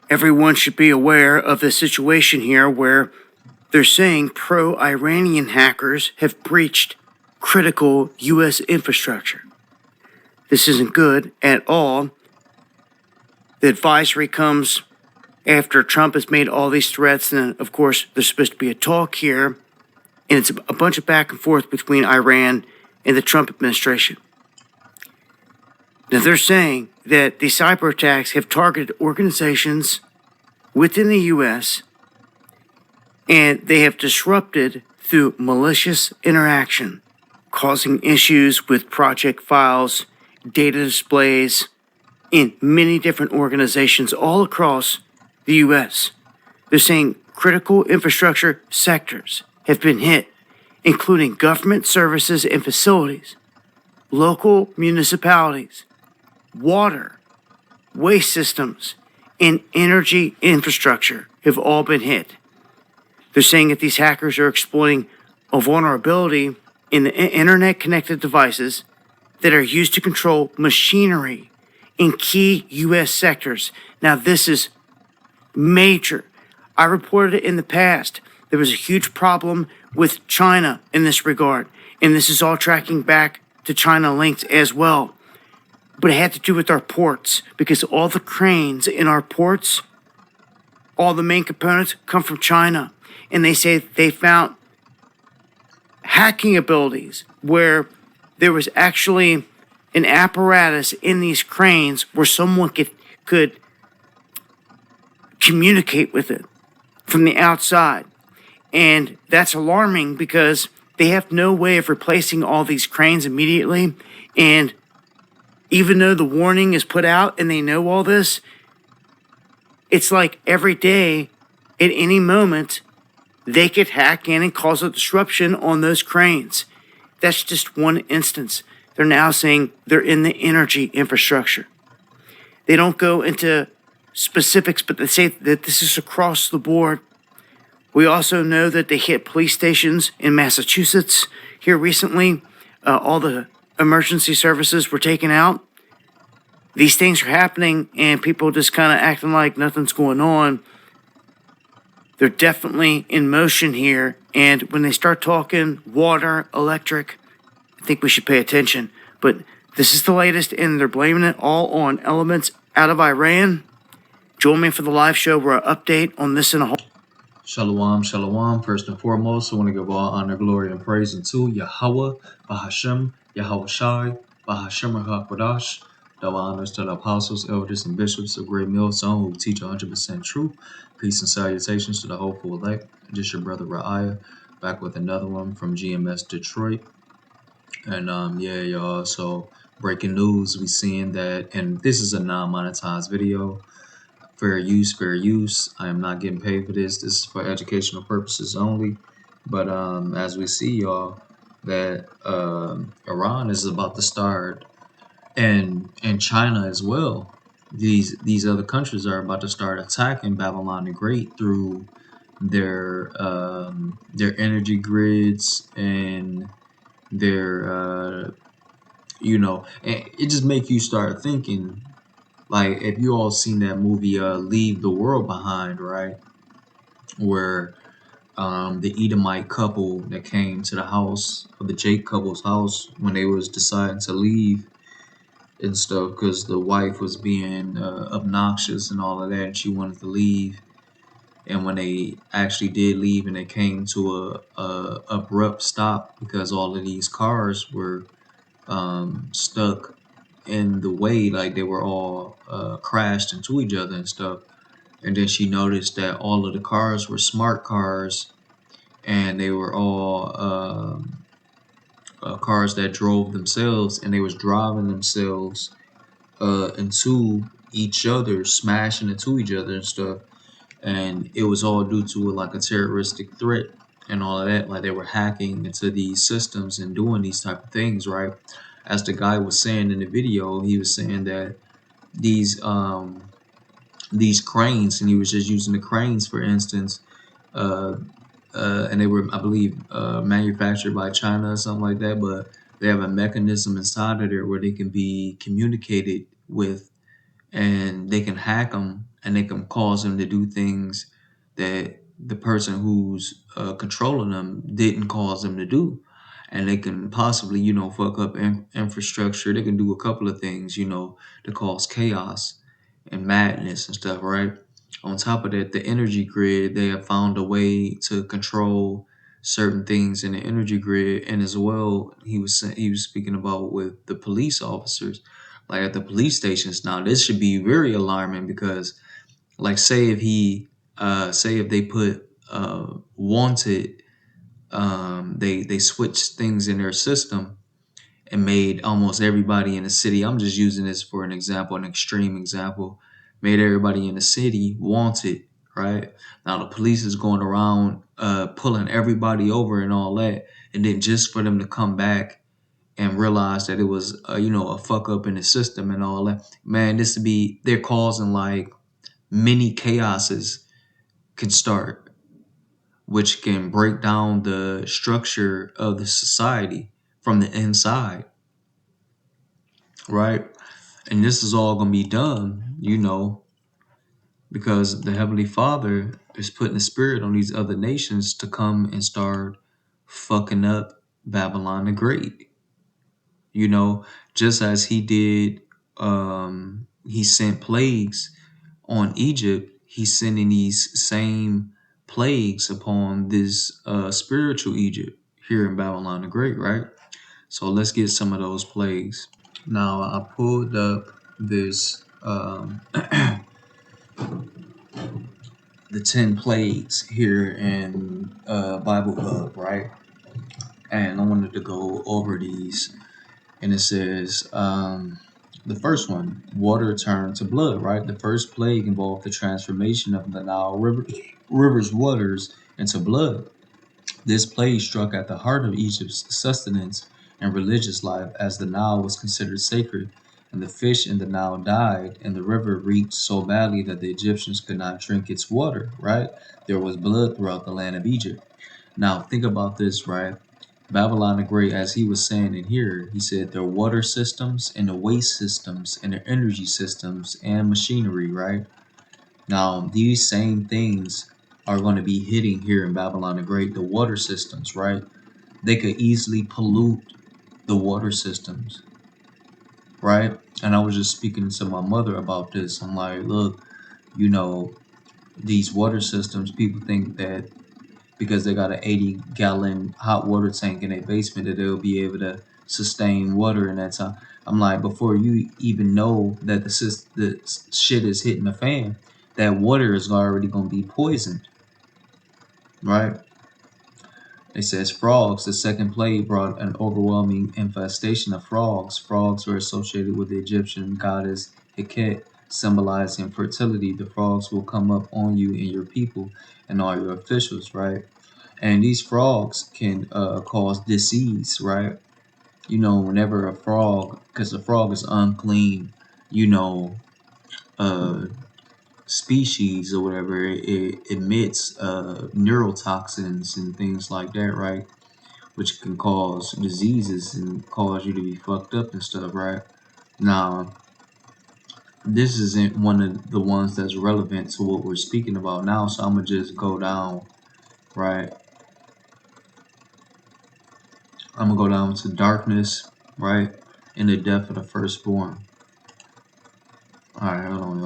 everyone should be aware of the situation here where they're saying pro-Iranian hackers have breached critical U.S. infrastructure. This isn't good at all. The advisory comes after Trump has made all these threats, and of course, there's supposed to be a talk here, and it's a bunch of back and forth between Iran and the Trump administration. Now, they're saying that the cyber attacks have targeted organizations within the U.S., and they have disrupted through malicious interaction, causing issues with project files, data displays, in many different organizations all across the U.S. They're saying critical infrastructure sectors have been hit, including government services and facilities, local municipalities, water, waste systems, and energy infrastructure have all been hit. They're saying that these hackers are exploiting a vulnerability in the internet-connected devices that are used to control machinery in key U.S. sectors. Now, this is major. I reported it in the past. There was a huge problem with China in this regard, and this is all tracking back to China links as well. But it had to do with our ports, because all the cranes in our ports, all the main components come from China. And they say they found hacking abilities where there was actually an apparatus in these cranes where someone could communicate with it from the outside. And that's alarming because they have no way of replacing all these cranes immediately. And even though the warning is put out and they know all this, it's like every day, at any moment, they could hack in and cause a disruption on those cranes. That's just one instance. They're now saying they're in the energy infrastructure. They don't go into specifics, but they say that this is across the board. We also know that they hit police stations in Massachusetts here recently. All the emergency services were taken out. These things are happening, and people just kind of acting like nothing's going on. They're definitely in motion here, and when they start talking water, electric, I think we should pay attention. But this is the latest, and they're blaming it all on elements out of Iran. Join me for the live show where I update on this and a whole. Shalom, shalom. First and foremost, I want to give all honor, glory, and praise unto Yahweh, Bahashem, Yahweh Shai, Bahashem HaKodash. Double honors to the apostles, elders, and bishops of Great Millstone who teach 100% truth. Peace and salutations to the hopeful elect. Just your brother Ra'aya, back with another one from GMS Detroit. And yeah, y'all, so breaking news, we seeing that, and this is a non-monetized video. Fair use, fair use. I am not getting paid for this. This is for educational purposes only. But as we see, y'all, that Iran is about to start, and China as well. These other countries are about to start attacking Babylon the Great through their energy grids and their and it just make you start thinking, like, if you all seen that movie Leave the World Behind, right, where the Edomite couple that came to the house, or the Jake couple's house, when they was deciding to leave and stuff, because the wife was being obnoxious and all of that, and she wanted to leave. And when they actually did leave, and they came to a abrupt stop because all of these cars were stuck in the way, like they were all crashed into each other and stuff. And then she noticed that all of the cars were smart cars, and they were all cars that drove themselves, and they was driving themselves into each other, smashing into each other and stuff. And it was all due to like a terroristic threat and all of that. Like they were hacking into these systems and doing these type of things, right? As the guy was saying in the video, he was saying that these cranes, and he was just using the cranes for instance, and they were, I believe, manufactured by China or something like that, but they have a mechanism inside of there where they can be communicated with, and they can hack them and they can cause them to do things that the person who's controlling them didn't cause them to do. And they can possibly, fuck up infrastructure. They can do a couple of things, to cause chaos and madness and stuff, right? On top of that, the energy grid, they have found a way to control certain things in the energy grid. And as well, he was speaking about with the police officers, like at the police stations. Now, this should be very alarming because, like, say if they put wanted, they switched things in their system and made almost everybody in the city. I'm just using this for an example, an extreme example. Made everybody in the city wanted, right? Now the police is going around pulling everybody over and all that, and then just for them to come back and realize that it was a fuck up in the system and all that. Man, they're causing like many chaoses can start, which can break down the structure of the society from the inside, right? And this is all going to be done, because the Heavenly Father is putting the spirit on these other nations to come and start fucking up Babylon the Great. Just as he did, he sent plagues on Egypt, he's sending these same plagues upon this spiritual Egypt here in Babylon the Great, right? So let's get some of those plagues. Now I pulled up this the 10 plagues here in Bible Hub, right? And I wanted to go over these. And it says, the first one, water turned to blood, right? The first plague involved the transformation of the Nile River's waters into blood. This plague struck at the heart of Egypt's sustenance and religious life, as the Nile was considered sacred, and the fish in the Nile died, and the river reeked so badly that the Egyptians could not drink its water, right? There was blood throughout the land of Egypt. Now, think about this, right? Babylon the Great, as he was saying in here, he said their water systems and the waste systems and their energy systems and machinery, right? Now, these same things are going to be hitting here in Babylon the Great, the water systems, right? They could easily pollute the water systems, right? And I was just speaking to my mother about this. I'm like, look, these water systems, people think that because they got an 80-gallon hot water tank in their basement that they'll be able to sustain water in that time. I'm like, before you even know that the shit is hitting the fan, that water is already going to be poisoned, right? It says frogs. The second plague brought an overwhelming infestation of frogs. Frogs were associated with the Egyptian goddess Heket, symbolizing fertility. The frogs will come up on you and your people and all your officials, right? And these frogs can cause disease, right? Whenever a frog, because the frog is unclean, species or whatever, it emits neurotoxins and things like that, right? Which can cause diseases and cause you to be fucked up and stuff, right? Now, this isn't one of the ones that's relevant to what we're speaking about now, so I'm gonna just go down, right? I'm gonna go down to darkness, right? And the death of the firstborn. All right, hold on, y'all.